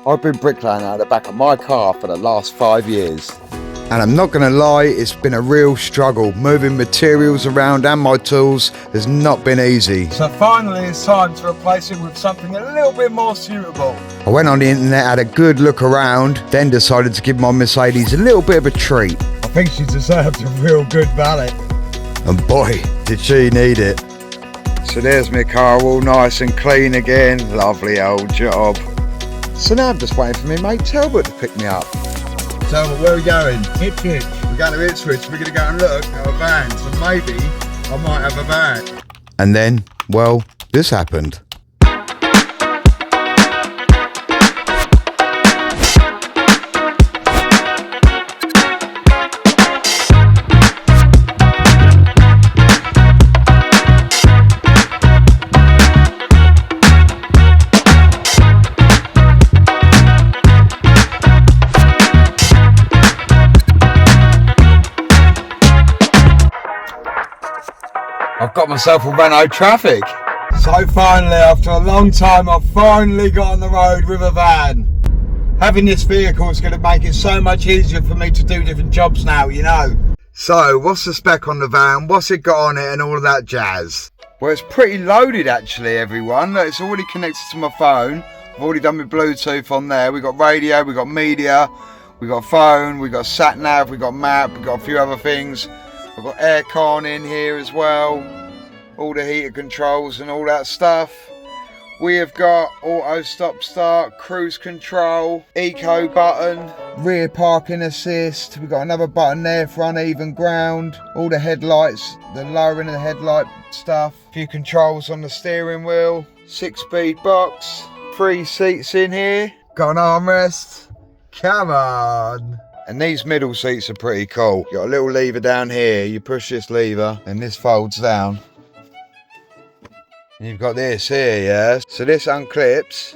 I've been bricklaying out the back of my car for the last 5 years. And I'm not gonna lie, it's been a real struggle. Moving materials around and my tools has not been easy. So finally it's time to replace it with something a little bit more suitable. I went on the internet, had a good look around, then decided to give my Mercedes a little bit of a treat. I think she deserves a real good valet. And boy, did she need it. So there's my car all nice and clean again. Lovely old job. So now I'm just waiting for my mate Talbot to pick me up. Talbot, where are we going? Ipswich. We're going to Ipswich. We're going to go and look at a van. So maybe I might have a van. And then, well, this happened. I've got myself a Renault Traffic. So finally, after a long time, I've finally got on the road with a van. Having this vehicle is going to make it so much easier for me to do different jobs now, you know. So, what's the spec on the van? What's it got on it and all of that jazz? Well, it's pretty loaded actually, everyone. Look, it's already connected to my phone. I've already done my Bluetooth on there. We've got radio, we've got media, we've got phone, we've got sat nav, we've got map, we've got a few other things. We've got aircon in here as well, all the heater controls and all that stuff. We have got auto stop start, cruise control, eco button, rear parking assist. We've got another button there for uneven ground, all the headlights, the lowering of the headlight stuff, a few controls on the steering wheel, 6-speed box, 3 seats in here, got an armrest. Come on. And these middle seats are pretty cool. You've got a little lever down here. You push this lever and this folds down. And you've got this here, yeah? So this unclips.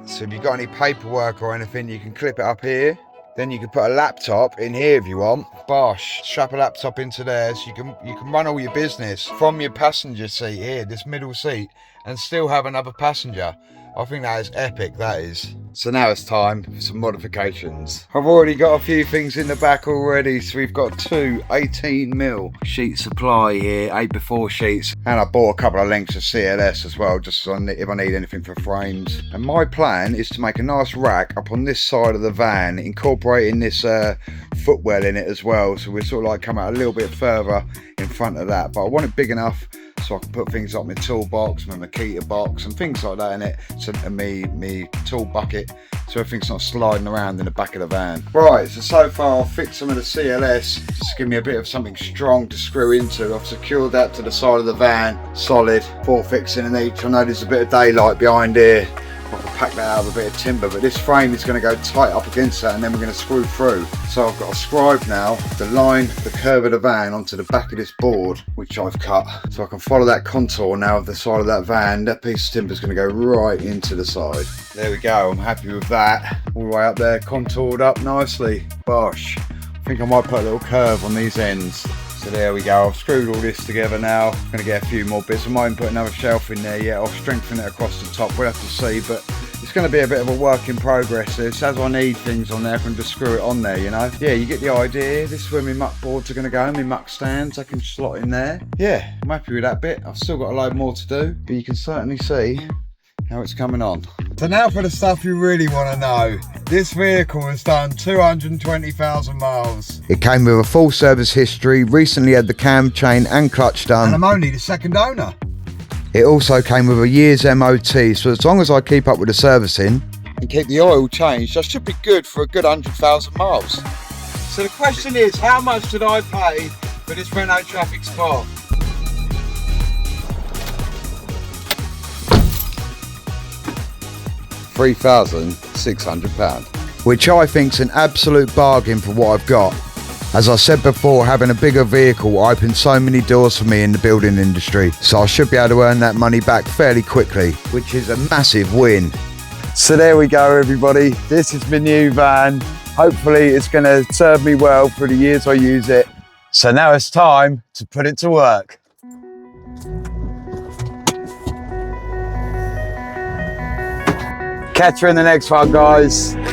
So if you've got any paperwork or anything, you can clip it up here. Then you can put a laptop in here if you want. Bosh, strap a laptop into there so you can run all your business from your passenger seat here, this middle seat, and still have another passenger. I think that is epic, that is. So now it's time for some modifications. I've already got a few things in the back already. So we've got two 18mm sheet supply here, 8x4 sheets. And I bought a couple of lengths of CLS as well, just if I need anything for frames. And my plan is to make a nice rack up on this side of the van, incorporating this footwell in it as well. So we're sort of like come out a little bit further in front of that. But I want it big enough so I can put things like my toolbox, my MAKITA box and things like that in it. So me tool bucket, so everything's not sliding around in the back of the van. Right, so far I've fixed some of the CLS just to give me a bit of something strong to screw into. I've secured that to the side of the van, solid, 4 fixing in each. I know there's a bit of daylight behind here. I can pack that out with a bit of timber, but this frame is going to go tight up against that and then we're going to screw through. So I've got a scribe now to line the curve of the van onto the back of this board, which I've cut. So I can follow that contour now of the side of that van. That piece of timber is going to go right into the side. There we go, I'm happy with that. All the way up there, contoured up nicely. Bosh. I think I might put a little curve on these ends. So there we go, I've screwed all this together now. I'm going to get a few more bits. I might put another shelf in there yet. I'll strengthen it across the top, we'll have to see. But it's going to be a bit of a work in progress. This, as I need things on there, I can just screw it on there, you know. Yeah, you get the idea. This is where my muck boards are going to go, my muck stands, I can slot in there. Yeah, I'm happy with that bit. I've still got a load more to do, but you can certainly see how it's coming on. So now for the stuff you really want to know. This vehicle has done 220,000 miles. It came with a full service history, recently had the cam, chain and clutch done. And I'm only the second owner. It also came with a year's MOT, so as long as I keep up with the servicing and keep the oil changed, I should be good for a good 100,000 miles. So the question is, how much did I pay for this Renault Traffic Sport? £3,600, which I think's an absolute bargain for what I've got. As I said before, having a bigger vehicle opened so many doors for me in the building industry, so I should be able to earn that money back fairly quickly, which is a massive win. So there we go, everybody. This is my new van. Hopefully it's going to serve me well for the years I use it. So now it's time to put it to work. Catch you in the next one, guys.